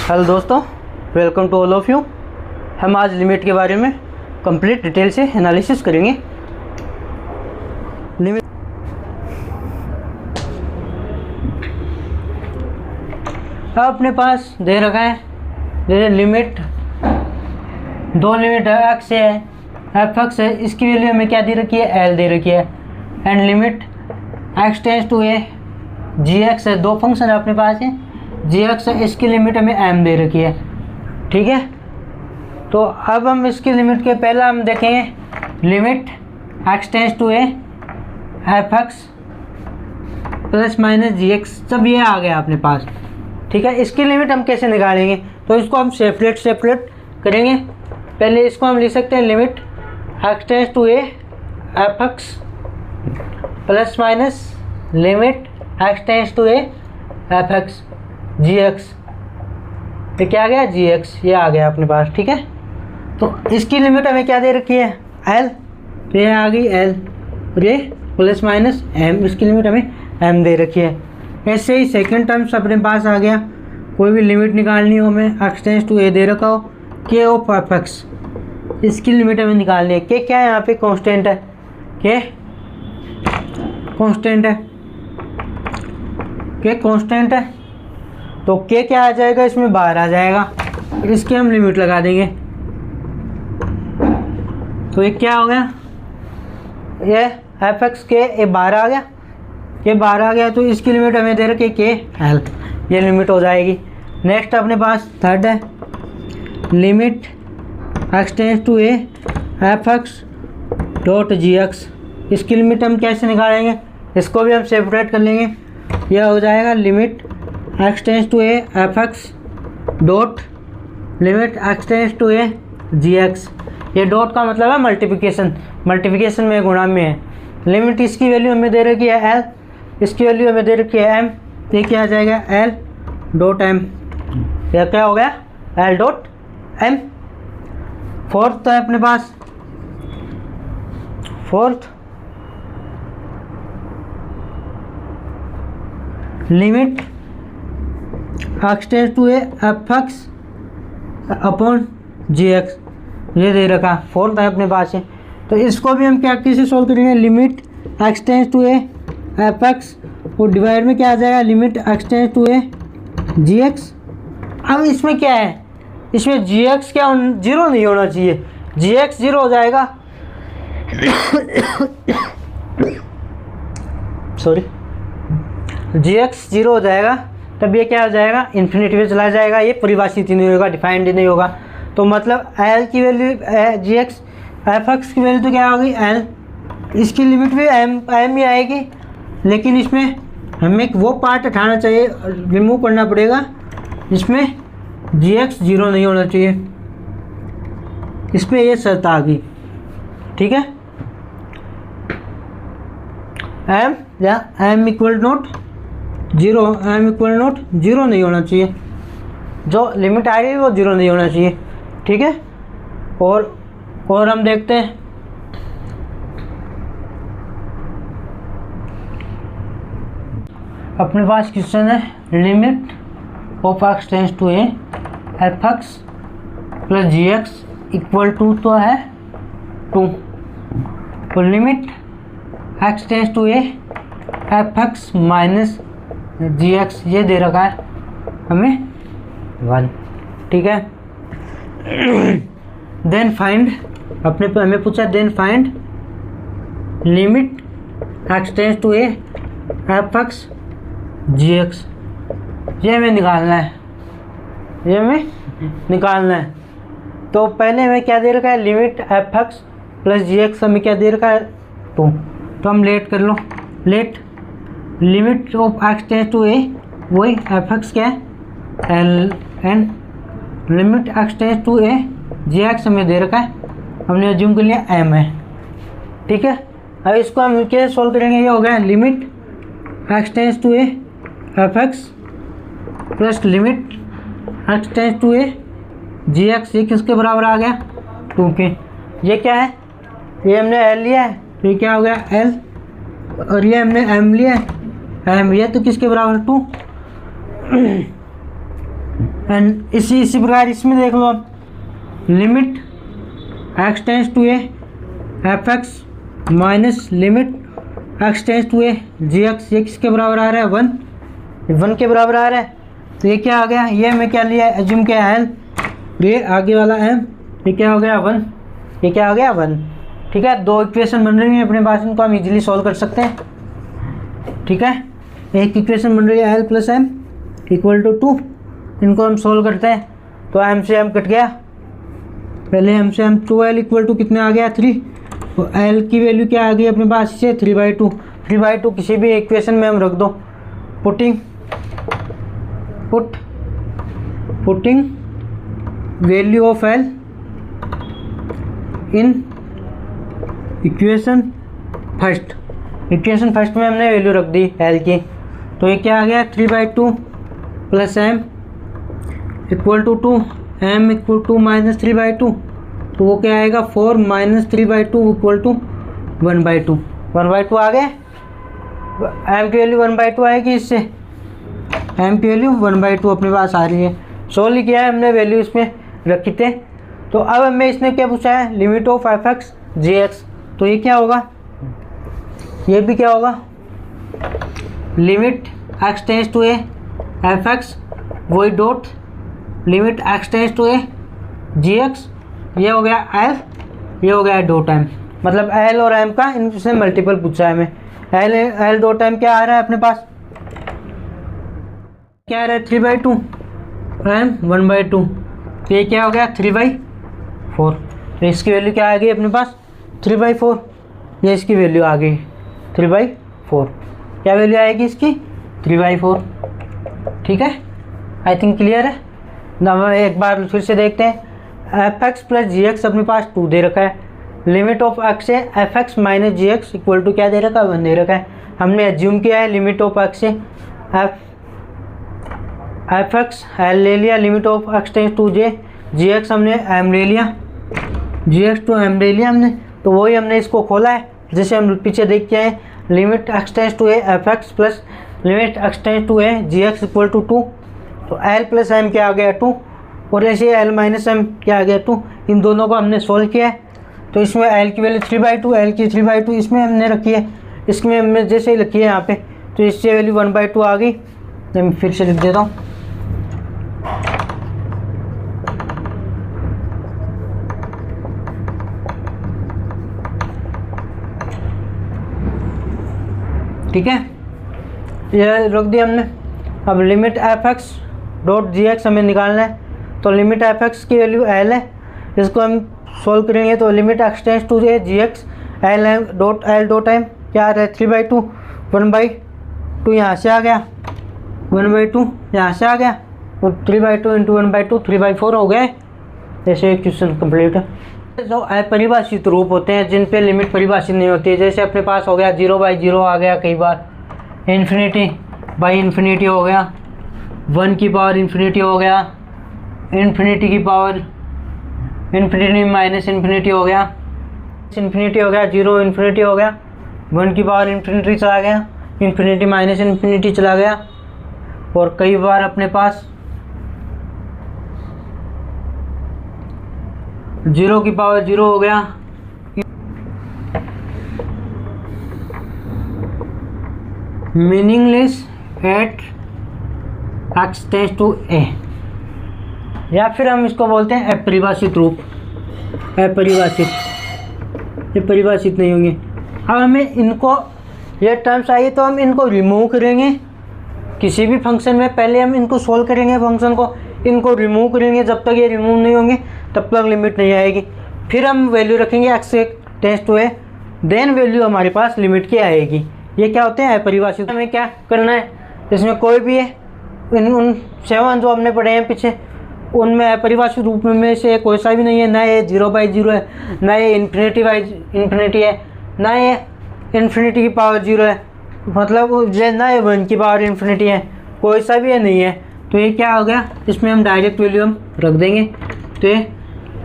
Hello दोस्तों, welcome to all of you. हम आज लिमिट के बारे में कंप्लीट डिटेल से एनालिसिस करेंगे। लिमिट अपने पास दे रखा है, जैसे लिमिट दो लिमिट एक्स है, एफ एक्स है, इसकी वैल्यू हमें क्या दे रखी है, एल दे रखी है। And limit x tends to A ji x है, दो फंक्शन है अपने पास है, जी एक्स है, इसकी लिमिट हमें एम दे रखी है। ठीक है, तो अब हम इसकी लिमिट के पहले हम देखेंगे limit x tends to A F x plus minus G x, जब ये आ गया अपने पास। ठीक है, इसकी लिमिट हम कैसे निकालेंगे, तो इसको हम सेपरेट करेंगे। पहले इसको हम लिख सकते हैं limit x tends to A F x plus minus limit x tends to A F x ji x, ये क्या आ गया, जी एक्स, ये आ गया अपने पास। ठीक है, तो इसकी लिमिट हमें क्या दे रखी है, एल, तो ये आ गई एल, और ये प्लस माइनस एम, इसकी लिमिट हमें एम दे रखी है। ऐसे ही सेकंड टर्म्स अपने पास आ गया। कोई भी लिमिट निकालनी हो, हमें एक्स टेंस टू ए दे रखा हो, के ऑफ एफ एक्स, इसकी लिमिट हमें निकालनी है। के क्या है, यहाँ पे कांस्टेंट है, के कांस्टेंट है, के कांस्टेंट है, तो के क्या आ जाएगा, इसमें बाहर आ जाएगा, इसकी हम लिमिट लगा देंगे। तो ये क्या हो गया, ये एफ एक्स के ये बाहर आ गया, के बाहर आ गया, तो इसकी लिमिट हमें दे रखी है के एल, ये लिमिट हो जाएगी। नेक्स्ट अपने पास थर्ड है limit x tends to A F x dot G x, इसकी लिमिट हम कैसे निकालेंगे, इसको भी हम सेपरेट कर लेंगे। यह हो जाएगा limit x tends to A F x dot limit x tends to A ji x, ये डॉट का मतलब है मल्टीप्लिकेशन, मल्टीप्लिकेशन में गुणा में है। लिमिट इसकी वैल्यू हमें दे रखी है एल, इसकी वैल्यू हमें दे रखी है एम, ये क्या आ जाएगा एल डॉट एम, यह क्या हो गया एल डॉट एम। फोर्थ तो है अपने पास, fourth limit x tends to A F x upon g x, ये दे रखा, फोर्थ है अपने पास है। तो इसको भी हम क्या कैसे सोल्व करेंगे, limit x tends to A F x और डिवाइड में क्या आ जाएगा limit x tends to A ji x. अब इसमें क्या है, इसमें जी एक्स क्या जीरो नहीं होना चाहिए, जी एक्स जीरो हो जाएगा सॉरी, जी एक्स जीरो हो जाएगा, तब ये क्या हो जाएगा, इन्फिनिटी में चला जाएगा, ये परिभाषित ही नहीं होगा, डिफाइंड ही नहीं होगा। तो मतलब एल की वैल्यू जी एक्स एफ एक्स की वैल्यू तो क्या होगी एल, इसकी लिमिट भी एम ही आएगी, लेकिन इसमें हमें वो पार्ट हटाना चाहिए, रिमूव करना पड़ेगा, इसमें जी एक्स जीरो नहीं होना चाहिए, इसमें ये शर्त आ गई। ठीक है, एम या M equal not zero, M equal not zero नहीं होना चाहिए, जो लिमिट आ रही है वो जीरो नहीं होना चाहिए। ठीक है, और हम देखते हैं अपने पास क्वेश्चन है limit of x tends to A F x plus G x equal to तो है 2, और limit x tends to A F x minus G x, ये दे रखा है हमें 1। ठीक है, देन फाइंड, अपने पे हमें पूछा then find limit x tends to A F x ji x, ये हमें निकालना है, ये हमें निकालना है। तो पहले हमें क्या दे रखा है, limit F x plus G x हमें क्या दे रखा है 2, तो हम लेट कर लो, let limit of x tends to a वही एफ एक्स क्या है l, and limit x tends to A ji x हमें दे रखा है, हमने अज्यूम कर लिया एम है। ठीक है, अब इसको हम कैसे सोल्व करेंगे, ये हो गया limit x tends to A F x plus limit x tends to A ji x, ये किसके बराबर आ गया 2 के, ये क्या है, ये हमने एल लिया है, तो ये क्या हो गया एल, और ये हमने एम लिया है एम, ये तो किसके बराबर 2, एंड इसी प्रकार इसमें देख लो आप, limit x tends to A F x minus limit x tends to A ji x, ये किसके बराबर आ रहा है 1 के बराबर आ रहा है। तो ये क्या आ गया, ये हमें क्या लिया एज्यूम क्या है ये आगे वाला m, ये क्या हो गया 1, ये क्या हो गया 1। ठीक है, दो इक्वेशन बन रही है अपने पास, इनको हम इजीली सॉल्व कर सकते हैं। ठीक है, एक इक्वेशन बन रही है l plus m equal to 2, इनको हम सॉल्व करते हैं। तो m से m कट गया, पहले m से m 2l इक्वल टू कितने आ गया 3। तो l की वैल्यू क्या आ गई अपने पास इसे 3/2, 3/2 किसी भी इक्वेशन में हम रख दो, putting value of l in equation first में हमने वैल्यू रख दी l की। तो ये क्या आ गया 3/2 plus m equal to 2, m equal to minus 3/2, तो वो क्या आएगा 4 माइनस 3/2 इक्वल टू 1/2 आ गए। m की वैल्यू 1/2 आएगी, इससे m की वैल्यू 1/2 अपने पास आ रही है। सोल्व किया है हमने, वैल्यू इसमें रखी थे। तो अब हमें इसने क्या पूछा है limit of f x ji x, तो ये क्या होगा, ये भी क्या होगा limit x tends to A F x वही dot limit x tends to A ji x, ये हो गया l, ये हो गया डॉट m, मतलब l और m का इनसे मल्टीपल पूछा है हमें। l डॉट m क्या आ रहा है अपने पास, क्या आ रहा है 3/2 m 1/2, तो ये क्या हो गया 3/4। तो इसकी वैल्यू क्या आ गई अपने पास 3/4, ये इसकी वैल्यू आ गई 3/4, क्या वैल्यू आएगी इसकी 3/4। ठीक है, आई थिंक क्लियर है ना। हम एक बार फिर से देखते हैं, F x plus G x अपने पास 2 दे रखा है, लिमिट ऑफ एक्स है F x minus G x equal to क्या दे रखा है 1 दे रखा है। हमने एज्यूम किया है लिमिट ऑफ एक्स से एफ एक्स एल ले लिया, limit of x tends to J G x हमने एम ले लिया, जी एक्स टू एम ले लिया हमने। तो वही हमने इसको खोला है जैसे हम पीछे देख के आए, limit x tends to A F x plus limit x tends to A ji x equal to 2। तो एल प्लस एम क्या आ गया 2, और ऐसे एल माइनस एम क्या आ गया 2। इन दोनों को हमने सोल्व किया है। तो इसमें एल की वैल्यू 3/2, एल की 3/2 इसमें हमने रखी है, इसमें हमने जैसे ही रखी है यहाँ पे, तो इससे वैल्यू 1/2 आ गई। तो मैं फिर से लिख देता हूँ, ठीक है, ये रख दिया हमने। अब limit F x dot G x हमें निकालना है। तो लिमिट एफ एक्स की वैल्यू एल है, इसको हम सोल्व करेंगे। तो limit x tends to G x L M dot M क्या आ रहा है 3/2, 1/2 यहाँ से आ गया, 1/2 यहाँ से आ गया, तो 3/2 इंटू 1/2 3/4 हो गए। ऐसे क्वेश्चन कंप्लीट है। जो अपरिभाषित रूप होते हैं जिन पे लिमिट परिभाषित नहीं होती है, जैसे अपने पास हो गया 0/0 आ गया, कई बार इन्फिनिटी बाई इन्फिनिटी हो गया, 1 की पावर इन्फिनिटी हो गया, इन्फिनिटी की पावर इन्फिनिटी माइनस इन्फिनिटी हो गया, इन्फिनिटी हो गया, 0 इन्फिनिटी हो गया, 1 की पावर इन्फिनिटी चला गया, इन्फिनिटी माइनस इन्फिनिटी चला गया। और कई बार अपने पास 0 की पावर 0 हो गया, meaningless at x tends to a, या फिर हम इसको बोलते हैं अपरिभाषित रूप। अपरिभाषित, ये परिभाषित नहीं होंगे। अब हमें इनको ये टर्म्स आई तो हम इनको रिमूव करेंगे किसी भी फंक्शन में। पहले हम इनको सोल्व करेंगे फंक्शन को, इनको रिमूव करेंगे, जब तक ये रिमूव नहीं होंगे तब तक लिमिट नहीं आएगी। फिर हम वैल्यू रखेंगे x tends to A, then value हमारे पास लिमिट की आएगी। ये क्या होते हैं अपरिभाषित। हमें क्या करना है, इसमें कोई भी है उन 7 जो हमने पढ़े हैं पीछे, उनमें अपरिभाषित रूप में से कोई सा भी नहीं है। ना ये 0/0 है, ना ये इन्फिनिटी बाई इन्फिनिटी है, ना ये इन्फिनिटी की पावर 0 है, मतलब ना ये 1 की पावर इन्फिनिटी है, कोई सा भी ये नहीं है। तो ये क्या हो गया, इसमें हम डायरेक्ट वैल्यू हम रख देंगे। तो ये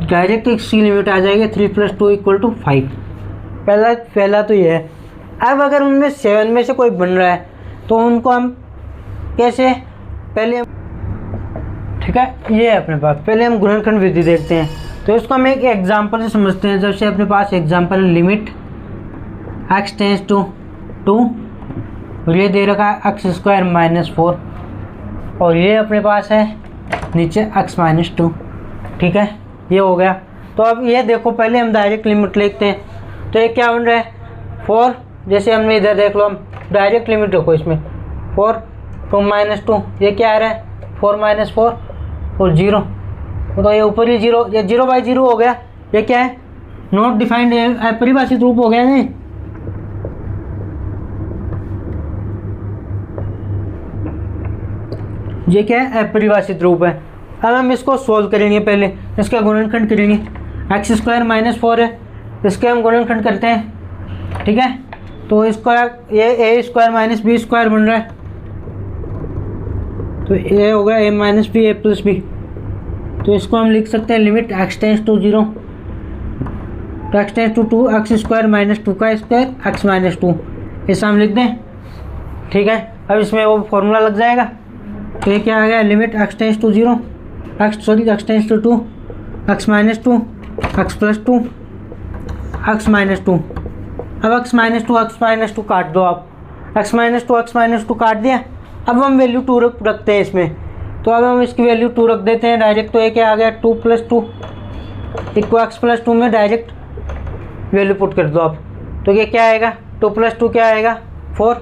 डायरेक्ट इसकी लिमिट आ जाएगी 3 + 2 = 5। पहला तो ये है। अब अगर उनमें 7 में से कोई बन रहा है तो उनको हम कैसे, पहले ठीक है, ये है अपने पास। पहले हम गुणनखंड विधि देखते हैं, तो इसको हम एक एग्जाम्पल से समझते हैं। जैसे अपने पास example limit x tends to 2 और ये दे रखा है x स्क्वायर -4 और ये अपने पास है नीचे x -2। ठीक है, ये हो गया। तो अब ये देखो, पहले हम डायरेक्ट लिमिट लिखते हैं। तो ये क्या बन रहा है 4, जैसे हमने इधर देख लो, हम डायरेक्ट लिमिट रखो इसमें 4 to -2, ये क्या आ रहा है 4 - 4 और 0, तो ये ऊपर ही 0, ये 0/0 हो गया। ये क्या है नॉट डिफाइंड, अपरिभाषित रूप हो गया नहीं। ये क्या है अपरिभाषित रूप है। अब हम इसको सोल्व करेंगे, पहले इसका गुणनखंड करेंगे। x स्क्वायर -4 है, इसके हम गुणनखंड करते हैं। ठीक है, तो इसका ये a स्क्वायर -b स्क्वायर बन रहा है, तो ये हो गया a - b a + b। तो इसको हम लिख सकते हैं लिमिट x टेंस टू 0 तो x tends to 2 x square -2 का स्क्वायर x -2, ऐसा हम लिख दें। ठीक है, अब इसमें वो फॉर्मूला लग जाएगा। तो ये क्या आ गया limit x tends to 0 x tends to 2 x -2 x + 2 x -2। अब x -2 काट दो आप, x -2 काट दिया। अब हम वैल्यू 2 रखते हैं इसमें, तो अब हम इसकी वैल्यू 2 रख देते हैं डायरेक्ट। तो ये क्या आ गया 2 + 2 इक्व x + 2 में डायरेक्ट वैल्यू पुट कर दो आप। तो ये क्या आएगा 2 + 2 क्या आएगा 4।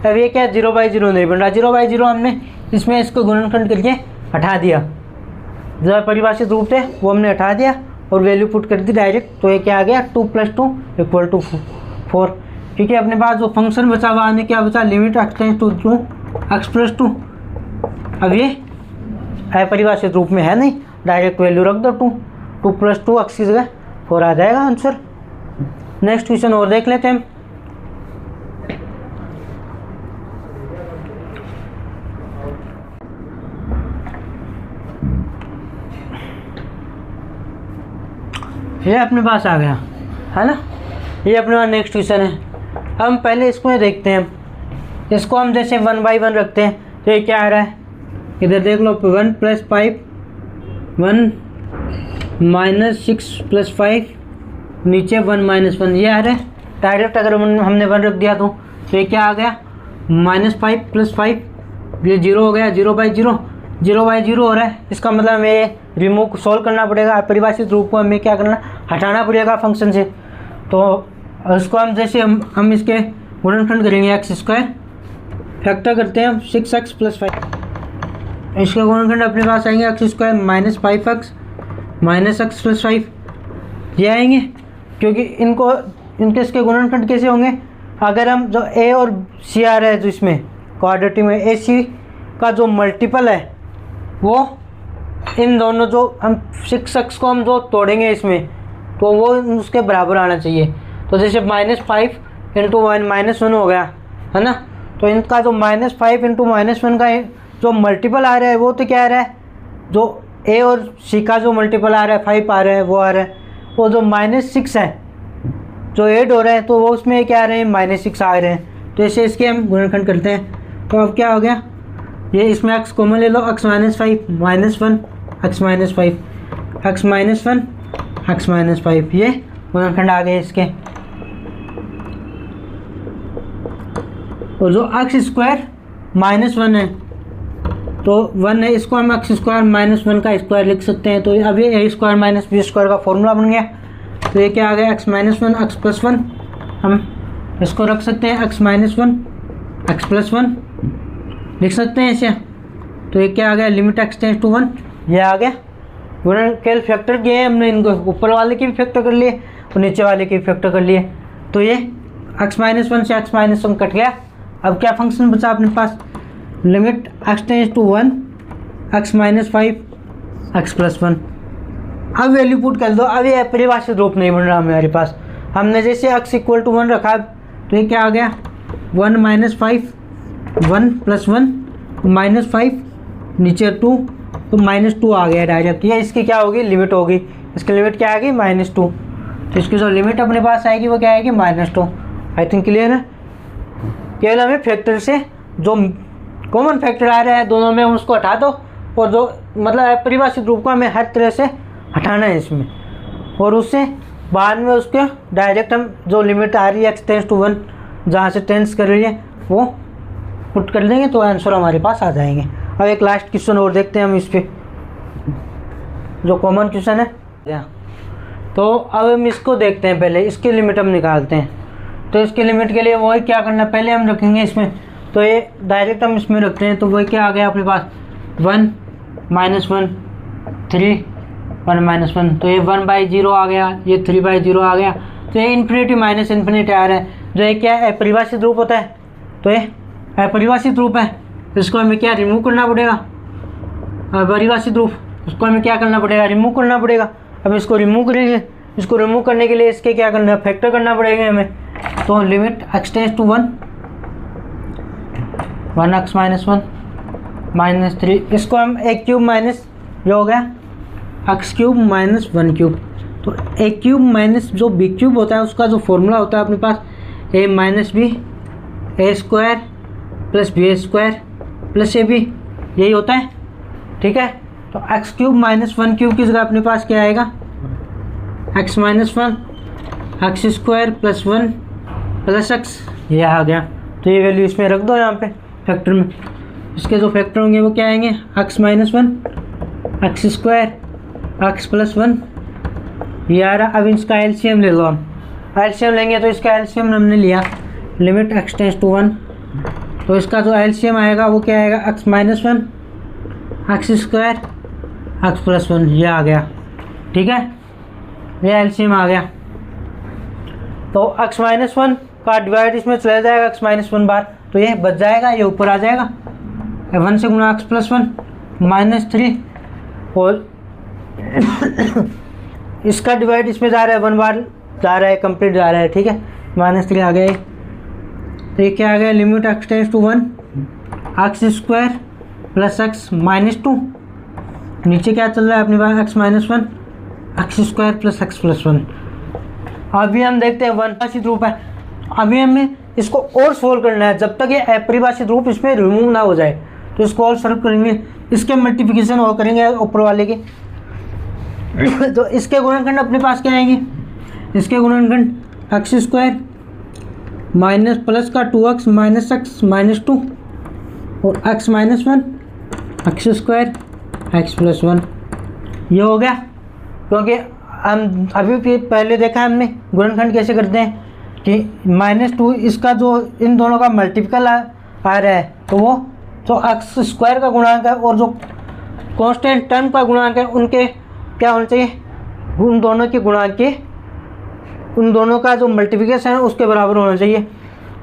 अब ये क्या 0/0 नहीं बन रहा, 0/0 हमने इसमें इसको गुणनखंड करके हटा दिया, जो परिभाषित रूप थे वो हमने हटा दिया और वैल्यू पुट कर दी डायरेक्ट। तो ये क्या आ गया 2 + 2 = 4। ठीक है, अपने पास जो फंक्शन बचा हुआ ने क्या बचा limit x tends to 2 x + 2। अब ये अपरिभाषित रूप में है नहीं, डायरेक्ट वैल्यू रख दो 2 + 2 x की जगह 4 आ जाएगा आंसर। नेक्स्ट क्वेश्चन और देख लेते हैं हम। ये अपने पास आ गया है ना, ये अपने पास नेक्स्ट क्वेश्चन है। अब हम पहले इसको देखते हैं, इसको हम जैसे 1 by 1 रखते हैं। तो ये क्या आ रहा है इधर देख लो 1 + 5 1 - 6 + 5 नीचे 1 - 1 ये आ रहा है डायरेक्ट। अगर हमने 1 रख दिया तो ये क्या आ गया -5 + 5, ये 0 हो गया 0/0 हो रहा है। इसका मतलब हमें रिमूव सॉल्व करना पड़ेगा, परिभाषित रूप को हमें क्या करना हटाना पड़ेगा फंक्शन से। तो उसको हम जैसे हम इसके गुणनखंड करेंगे x स्क्वायर, फैक्टर करते हैं हम 6x + 5। इसका गुणनखंड अपने पास आएंगे x स्क्वायर -5x -x + 5 ये आएंगे, क्योंकि इनके इसके गुणनखंड कैसे होंगे। अगर हम जो a और c आ रहा है जो इसमें क्वाड्रेटिक में a c का जो मल्टीपल है वो इन दोनों जो हम 6x को हम जो तोड़ेंगे इसमें तो वो उसके बराबर आना चाहिए। तो जैसे -5 × 1 -1 हो गया है ना, तो इनका जो -5 × -1 का जो मल्टीपल आ रहा है वो तो क्या आ रहा है जो a और c का जो मल्टीपल आ रहा है 5 आ रहा है वो आ रहा है। वो जो -6 है जो ऐड हो रहा है तो वो उसमें क्या आ रहे हैं -6 आ रहे हैं। तो ऐसे इसके हम गुणनखंड करते हैं। तो अब क्या हो गया ये इसमें x कॉमन ले लो x - 5 -1 x - 5 x -1 x - 5 ये गुणनखंड आ गए इसके। और जो x स्क्वायर -1 है तो 1 है, इसको हम x स्क्वायर -1 का स्क्वायर लिख सकते हैं। तो अब ये a स्क्वायर - b स्क्वायर का फॉर्मूला बन गया। तो ये क्या आ गया x - 1 x + 1, हम इसको रख सकते हैं x - 1 x + 1 लिख सकते हैं ऐसे। तो ये क्या आ गया लिमिट x टेंस टू 1 ये आ गया। गुणनखंड फैक्टर किए हमने, इनको ऊपर वाले की भी फैक्टर कर लिए और नीचे वाले की भी फैक्टर कर लिए। तो ये x - 1 से x - 1 कट गया। अब क्या फंक्शन बचा अपने पास limit x tends to 1 x - 5 x + 1। अब वैल्यू पुट कर दो। अब ये परिभाषित रूप नहीं बन रहा हमारे पास, हमने जैसे x = 1 रखा तो ये क्या आ गया 1 - 5 1 + 1 -5 नीचे 2 तो -2 आ गया डायरेक्ट। ये इसकी क्या होगी लिमिट होगी, इसकी लिमिट क्या आएगी -2। तो इसकी जो लिमिट अपने पास आएगी वो क्या आएगी -2। आई थिंक क्लियर है। केवल हमें फैक्टर से जो कॉमन फैक्टर आ रहा है दोनों में उसको हटा दो और जो मतलब अपरिभाषित रूप को हमें हर तरह से हटाना है इसमें, और उससे बाद में उसके डायरेक्ट हम जो लिमिट आ रही है x टेंस टू 1 जहाँ से टेंस कर रही है वो पुट कर देंगे तो आंसर हमारे पास आ जाएंगे। अब एक लास्ट क्वेश्चन और देखते हैं हम इस पर, जो कॉमन क्वेश्चन है। तो अब हम इसको देखते हैं, पहले इसकी लिमिट हम निकालते हैं। तो इसके लिमिट के लिए वही क्या करना, पहले हम रखेंगे इसमें, तो ये डायरेक्ट हम इसमें रखते हैं। तो वही क्या आ गया अपने पास 1 -1 3 1 -1, तो ये 1/0 आ गया, ये 3/0 आ गया। तो ये इन्फिनिटी माइनस इन्फिनिटी आ रहा है, जो ये क्या है अपरिभाषित रूप होता है। तो ये अपरिभाषित रूप है, इसको हमें क्या रिमूव करना पड़ेगा, अपरिभाषित रूप, उसको हमें क्या करना पड़ेगा, रिमूव करना पड़ेगा। अब इसको रिमूव करेंगे, इसको रिमूव करने के लिए इसके क्या करना है, फैक्टर करना पड़ेगा हमें। तो limit x tends to 1 1x -1 -3, इसको हम a क्यूब माइनस ये हो गया x क्यूब माइनस 1 क्यूब। तो a क्यूब माइनस जो b क्यूब होता है उसका जो फॉर्मूला होता है अपने पास a minus B a square plus B square plus ab, यही होता है, ठीक है। तो x क्यूब माइनस 1 क्यूब की जगह अपने पास क्या आएगा, x minus 1 x square plus 1 plus x, ये आ गया। तो ये वैल्यू इसमें रख दो यहाँ पे फैक्टर में, इसके जो फैक्टर होंगे वो क्या आएंगे, x minus 1 x square x plus 1, ये आ रहा। अब इसका एलसीएम ले लो, हम एलसीएम लेंगे तो इसका एलसीएम हमने लिया लिमिट x टेंस टू 1, तो इसका जो एलसीएम आएगा वो क्या आएगा, x minus 1 x square x plus 1, ये आ गया, ठीक है, ये एलसीएम आ गया। तो x माइनस 1 का डिवाइड इसमें चला जाएगा x माइनस 1 बार, तो ये बच जाएगा, ये ऊपर आ जाएगा 1 से गुना x प्लस 1 -3, और इसका डिवाइड इसमें जा रहा है 1 बार जा रहा है, कंप्लीट जा रहा है, ठीक है, -3 आ गया। तो ये क्या आ गया, limit x tends to 1 x square plus x minus 2, नीचे क्या चल रहा है अपने पास x minus 1 x square plus x plus 1। अभी हम देखते हैं 1 परिभाषित रूप है, अभी हमें इसको और सोल्व करना है जब तक ये अपरिभाषित रूप इसमें रिमूव ना हो जाए। तो इसको और सॉल्व करेंगे, इसके मल्टीप्लिकेशन और करेंगे ऊपर वाले के। तो इसके गुणनखंड अपने पास क्या आएंगे, इसके गुणनखंड x स्क्वायर माइनस प्लस का 2x माइनस x माइनस 2 और x minus 1 x square x plus 1, ये हो गया। क्योंकि हम अभी भी पहले देखा हमने गुणनखंड कैसे करते हैं कि -2 इसका जो इन दोनों का मल्टीपल आ रहा है, तो वो जो x स्क्वायर का गुणांक है और जो कांस्टेंट टर्म का गुणांक है उनके क्या होना चाहिए, उन दोनों के गुणांक के, उन दोनों का जो मल्टीप्लिकेशन है उसके बराबर होना चाहिए,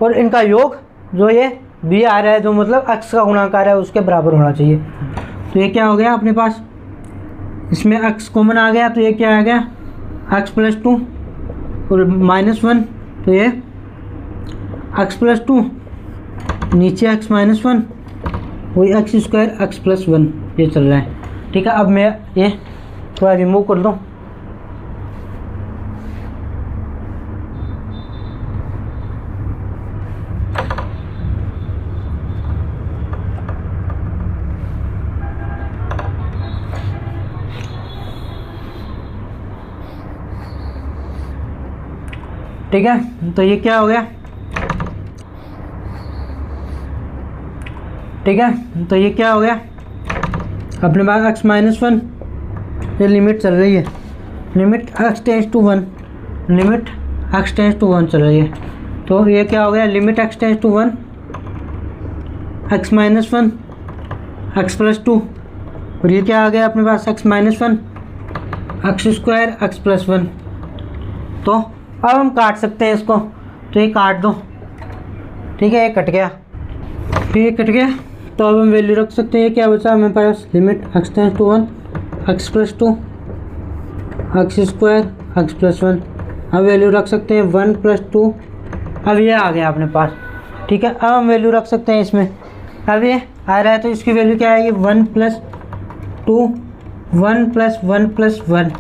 और इनका योग जो ये b आ रहा है, जो मतलब x का गुणांक आ रहा है उसके बराबर होना चाहिए। तो ये क्या हो गया अपने पास, इसमें x कॉमन आ गया, तो ये क्या आ गया x प्लस 2 और -1, तो ये x प्लस 2 नीचे x माइनस 1 वही x स्क्वायर x प्लस 1, ये चल रहा है, ठीक है। अब मैं ये थोड़ा रिमूव कर दूँ, ठीक है। तो ये क्या हो गया, ठीक है, तो ये क्या हो गया अपने पास x माइनस 1, ये लिमिट चल रही है, limit x tends to 1, limit x tends to 1 चल रही है। तो ये क्या हो गया, limit x tends to 1 x minus 1 x plus 2, और ये क्या आ गया अपने पास x minus 1 x square x plus 1। तो अब हम काट सकते हैं इसको, तो ये काट दो, ठीक है, ये कट गया, ठीक है, कट गया। तो अब हम वैल्यू रख सकते हैं, क्या बचा हमें पास, limit x tends to 1 x plus 2 x square x plus 1। अब वैल्यू रख सकते हैं 1 प्लस 2, अब ये आ गया अपने पास, ठीक है। अब हम वैल्यू रख सकते हैं इसमें, अब ये आ रहा है तो इसकी वैल्यू क्या आएगी, 1 प्लस 2 1 प्लस 1 प्लस 1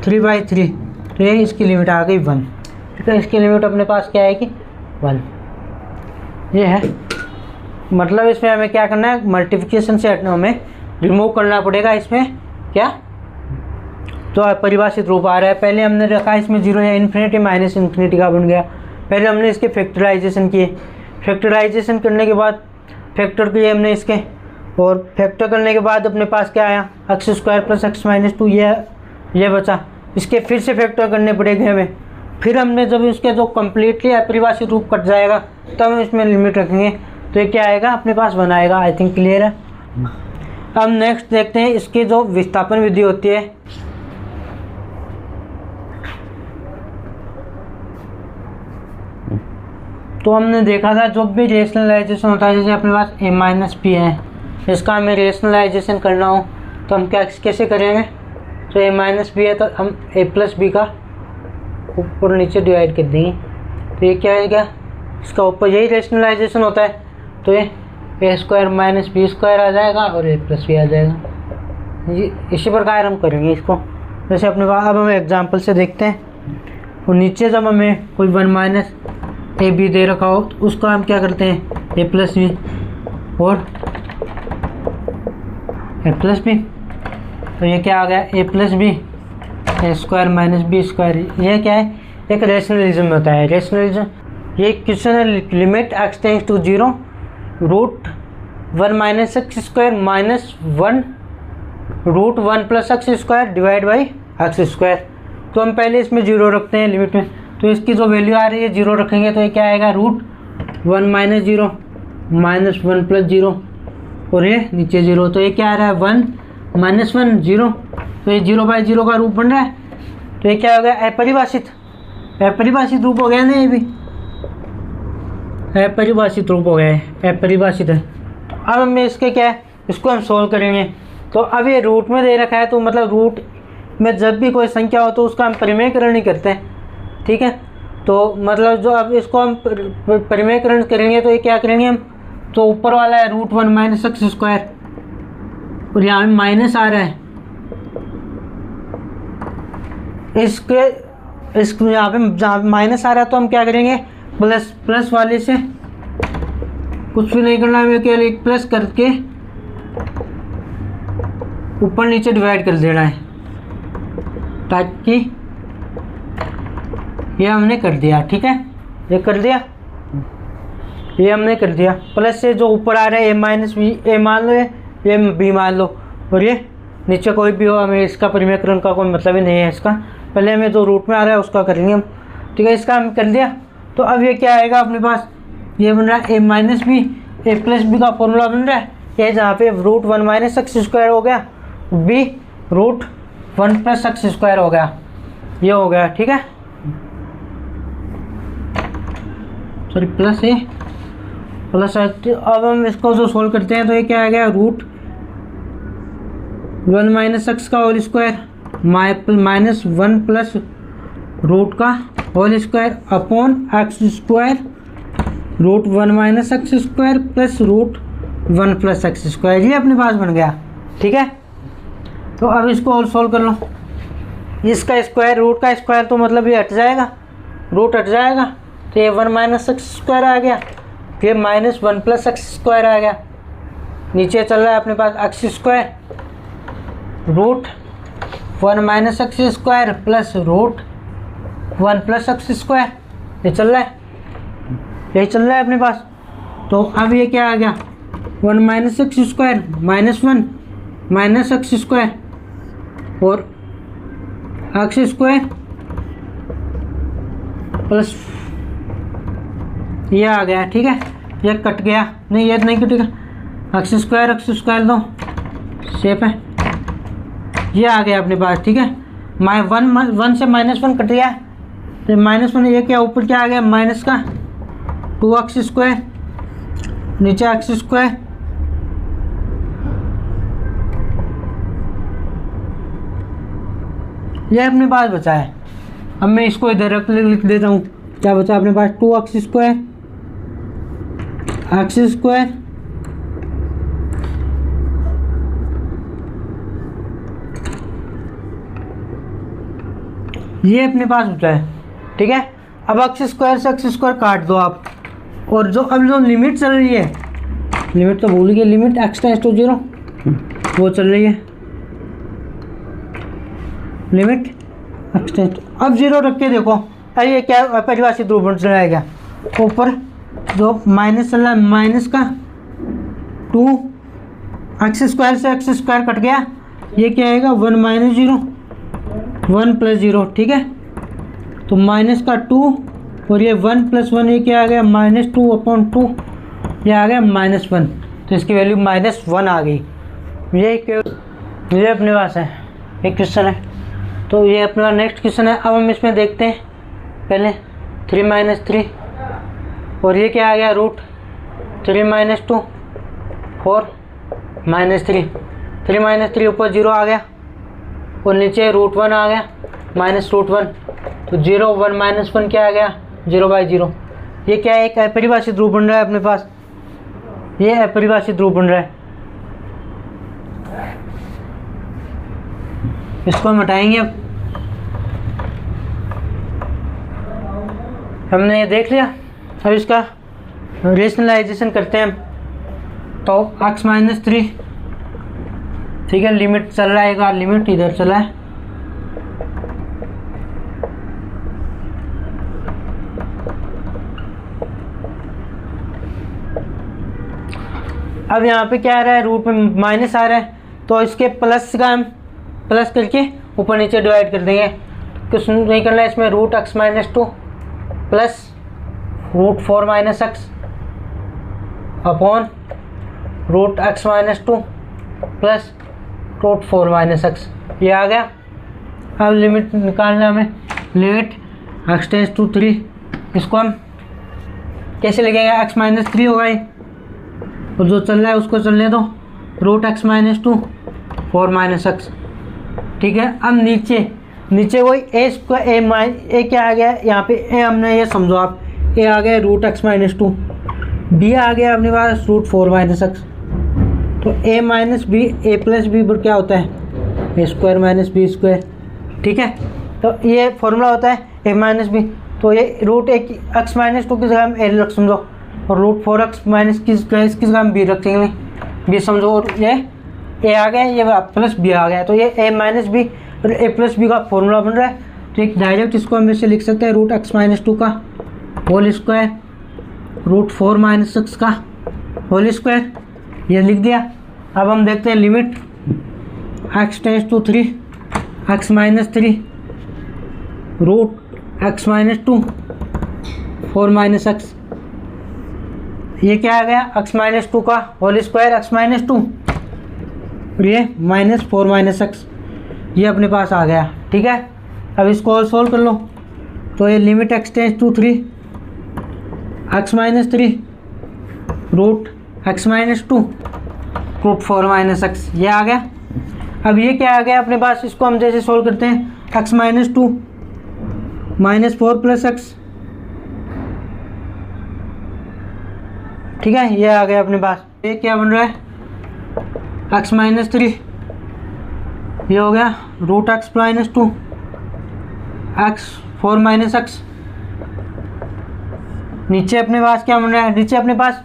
3/3, तो ये इसकी लिमिट आ गई 1, ठीक है। इसकी लिमिट अपने पास क्या आएगी 1, ये है। मतलब इसमें हमें क्या करना है, मल्टीप्लिकेशन से हमें रिमूव करना पड़ेगा इसमें क्या, तो परिभाषित रूप आ रहा है। पहले हमने रखा इसमें 0 या इन्फिनिटी माइनस इन्फिनिटी का बन गया। पहले हमने इसके फैक्टराइजेशन किए, फैक्टराइजेशन करने के बाद फैक्टर किए हमने इसके, और फैक्टर करने के बाद अपने पास क्या आया, x square plus x minus 2 ये बचा। इसके फिर से फैक्टर करने पड़ेंगे हमें। फिर हमने जब इसके जो कम्प्लीटली अपरिभाषित रूप कट जाएगा तब हम इसमें लिमिट रखेंगे, तो ये क्या आएगा अपने पास बनाएगा। आई थिंक क्लियर है। अब नेक्स्ट देखते हैं इसकी जो विस्थापन विधि होती है। तो हमने देखा था जब भी रेशनलाइजेशन होता है, जैसे अपने पास a माइनस बी है, इसका हमें रेशनलाइजेशन करना हो तो हम कैसे करेंगे। तो a माइनस बी है तो हम a प्लस बी का ऊपर नीचे डिवाइड कर देंगे, तो ये क्या आएगा, इसका ऊपर यही रेशनलाइजेशन होता है, तो ये a square minus b square आ जाएगा और a प्लस बी आ जाएगा। इसी प्रकार हम करेंगे इसको। जैसे अपने पास अब हम एग्जाम्पल से देखते हैं, और नीचे जब हमें कोई 1 माइनस ए बी दे रखा हो तो उसका हम क्या करते हैं ए प्लस बी और ए प्लस बी, तो ये क्या आ गया ए प्लस बी ए स्क्वायर माइनस बी स्क्वायर। ये क्या है, एक रेशनलिज्म होता है। रेशनलिज्म ये क्वेश्चन है, limit x tends to 0 root 1 minus x square minus 1 root 1 plus x square divide by x square. तो हम पहले इसमें 0 रखते हैं लिमिट में, तो इसकी जो वैल्यू आ रही है 0 रखेंगे, तो ये क्या आएगा रूट 1 माइनस 0 माइनस 1 प्लस 0 और ये नीचे 0, तो ये क्या आ रहा है 1 माइनस 1 0, तो ये 0/0 का रूप बन रहा है। तो ये क्या हो गया अपरिभाषित रूप हो गया ना, ये भी अपरिभाषित रूप हो गया है, अपरिभाषित है। अब हमें इसके क्या है, इसको हम सोल्व करेंगे। तो अब ये रूट में दे रखा है, तो मतलब रूट में जब भी कोई संख्या हो तो उसका हम परिमेयकरण ही करते हैं, ठीक है। तो मतलब जो अब इसको हम परिमेयकरण करेंगे तो ये क्या करेंगे हम, तो ऊपर वाला है रूट 1 माइनस एक्स स्क्वायर और यहाँ में माइनस आ रहा है, इसके यहाँ पे जहाँ माइनस आ रहा है तो हम क्या करेंगे प्लस वाले से कुछ भी नहीं करना है, केवल एक प्लस करके ऊपर नीचे डिवाइड कर देना है, ताकि ये हमने कर दिया, ठीक है। ये कर दिया, ये हमने कर दिया। प्लस से जो ऊपर आ रहा है ए माइनस बी, ए मान लो ये बी मान लो, और ये नीचे कोई भी हो, हमें इसका परिमेयकरण का कोई मतलब ही नहीं है इसका। पहले हमें जो रूट में आ रहा है उसका करेंगे हम, ठीक है। इसका हम कर दिया, तो अब ये क्या आएगा अपने पास, ये बन रहा है ए माइनस बी ए प्लस बी का फॉर्मूला बन रहा है। ये जहाँ पे रूट 1 माइनस एक्स स्क्वायर हो गया, B root 1 plus x square हो गया, ये हो गया, ठीक है। Sorry plus A plus. अब हम इसको जो सोल्व करते हैं तो ये क्या आ गया रूट 1 माइनस एक्स का whole square minus 1 plus root का whole square upon x square root 1 minus x square plus root 1 plus x square, ये अपने पास बन गया, ठीक है। तो अब इसको और सोल्व कर लो। इसका स्क्वायर रूट का स्क्वायर तो मतलब ये हट जाएगा, रूट हट जाएगा, तो ये 1 माइनस एक्स स्क्वायर आ गया, फिर माइनस 1 प्लस एक्स स्क्वायर आ गया। नीचे चल रहा है अपने पास x square root 1 minus x square plus root 1 plus x square, ये चल रहा है, यही चल रहा है अपने पास। तो अब ये क्या आ गया 1 minus x square minus 1 minus x square और एक्स स्क्वायर प्लस ये आ गया, ठीक है। ये कट गया, नहीं ये नहीं कटेगा, एक्स स्क्वायर दो सेफ है, ये आ गया अपने पास, ठीक है। 1 से -1 कट गया, तो -1 ये क्या ऊपर क्या आ गया माइनस का 2x स्क्वायर, नीचे एक्स स्क्वायर ये अपने पास बचा है। अब मैं इसको इधर लिख देता हूँ, क्या बचा अपने पास 2x स्क्वायर एक्स स्क्वायर ये अपने पास बचा है, ठीक है। अब एक्स स्क्वायर से एक्स स्क्वायर काट दो आप, और जो अब जो लिमिट चल रही है, लिमिट तो भूल गए, लिमिट एक्स टेंड्स टू 0 वो चल रही है, लिमिट एक्सटेंस। अब 0 रख के देखो, अरे ये क्या अपरिभाषित रूप बन रहा है क्या, ऊपर जो माइनस चल रहा है, माइनस का 2 एक्स स्क्वायर से एक्स स्क्वायर कट गया, ये क्या आएगा 1 माइनस 0 1 प्लस 0, ठीक है। तो माइनस का 2 और ये 1 प्लस 1, ये क्या आ गया -2/2, ये आ गया -1, तो इसकी वैल्यू -1 आ गई। ये अपने पास है एक क्वेश्चन है, तो ये अपना नेक्स्ट क्वेश्चन है। अब हम इसमें देखते हैं पहले 3 - 3, और ये क्या आ गया √3 - 2 4 -3, 3 - 3 ऊपर 0 आ गया और नीचे √1 आ गया -√1, तो 0 1 -1 क्या आ गया 0/0। ये क्या है, एक अपरिभाषित रूप बन रहा है अपने पास, ये अपरिभाषित रूप बन रहा है। इसको हम हटाएंगे। अब हमने ये देख लिया, अब इसका रेशनलाइजेशन करते हैं हम। तो x - 3, ठीक है, लिमिट चल रहा है, एक बार लिमिट इधर चला है, अब यहाँ पे क्या आ रहा है, रूट में माइनस आ रहा है, तो इसके प्लस का हम प्लस करके ऊपर नीचे डिवाइड कर देंगे। कुछ नहीं करना है इसमें, √x - 2 plus √4 - x upon √x - 2 plus √4 - x, ये आ गया। अब लिमिट निकालना हमें, लिमिट x टेंड्स टू 3, इसको हम कैसे लिखेंगे, x - 3 होगा ये, और जो चल रहा है उसको चलने दो, √x - 2 4 - x, ठीक है। अब नीचे वही ए क्या आ गया यहाँ पे, ए हमने ये समझो आप, ए आ गया √x - 2, बी आ गया अपने पास √4 - x, तो a - b a + b क्या होता है a² - b², ठीक है। तो ये फॉर्मूला होता है a - b, तो ये √x - 2 की जगह हम a रख समझो, और √4x - किस जगह हम b रखेंगे, b समझो, और ये a आ गया, ये प्लस b आ गया, तो ये a - b और a + b का फॉर्मूला बन रहा है। तो एक डायरेक्ट इसको हम ऐसे लिख सकते हैं, √x - 2 का होल स्क्वायर √4 - x का होल स्क्वायर, ये लिख दिया। अब हम देखते हैं limit x tends to 3 x - 3 √x - 2 4 - x, ये क्या आ गया x - 2 का होल स्क्वायर x - 2 और ये -4 - x, ये अपने पास आ गया, ठीक है। अब इसको और सोल्व कर लो, तो ये limit x tends to 3 x - 3 √x - 2 √4 - x, ये आ गया। अब ये क्या आ गया अपने पास, इसको हम जैसे सोल्व करते हैं, x - 2 -4 + x, ठीक है, ये आ गया अपने पास। ये क्या बन रहा है x - 3, ये हो गया √x - 2 x 4 - x, नीचे अपने पास क्या बन रहा है, नीचे अपने पास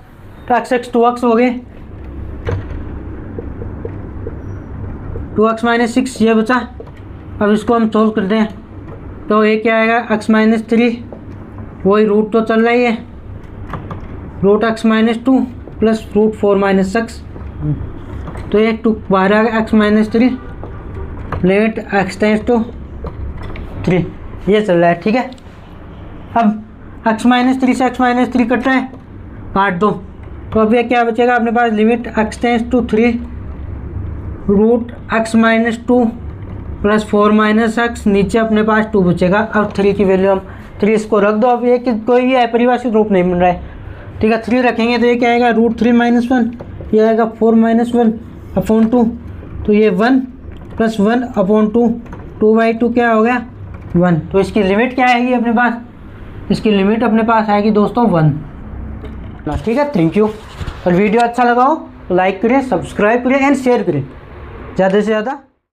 तो x 2x हो गए, 2x - 6 ये बचा। अब इसको हम सोल्व करते हैं, तो ये क्या आएगा x - 3, वही रूट तो चल रही है, √x - 2 प्लस √4 - x, तो ये 2 बाहर आ गया x - 3, limit x tends to 3, ये चल रहा है, ठीक है। अब x - 3 से x - 3 कट रहा है, काट दो, तो अब ये क्या बचेगा अपने पास, limit x tends to 3 √x - 2 plus 4 - x, नीचे अपने पास 2 बचेगा। अब 3 की वैल्यू हम 3 इसको रख दो। अब ये कि कोई भी अपरिभाषित रूप नहीं बन रहा है, ठीक है। 3 रखेंगे तो ये क्या आएगा √3 - 1, ये आएगा 4 - 1 अपॉन 2, तो ये 1 + 1 अपॉन 2, 2/2 क्या हो गया 1, तो इसकी लिमिट क्या आएगी अपने पास, इसकी लिमिट अपने पास आएगी दोस्तों 1, ठीक है। Thank you. और वीडियो अच्छा लगा हो तो लाइक करें, सब्सक्राइब करें एंड शेयर करें ज़्यादा से ज़्यादा।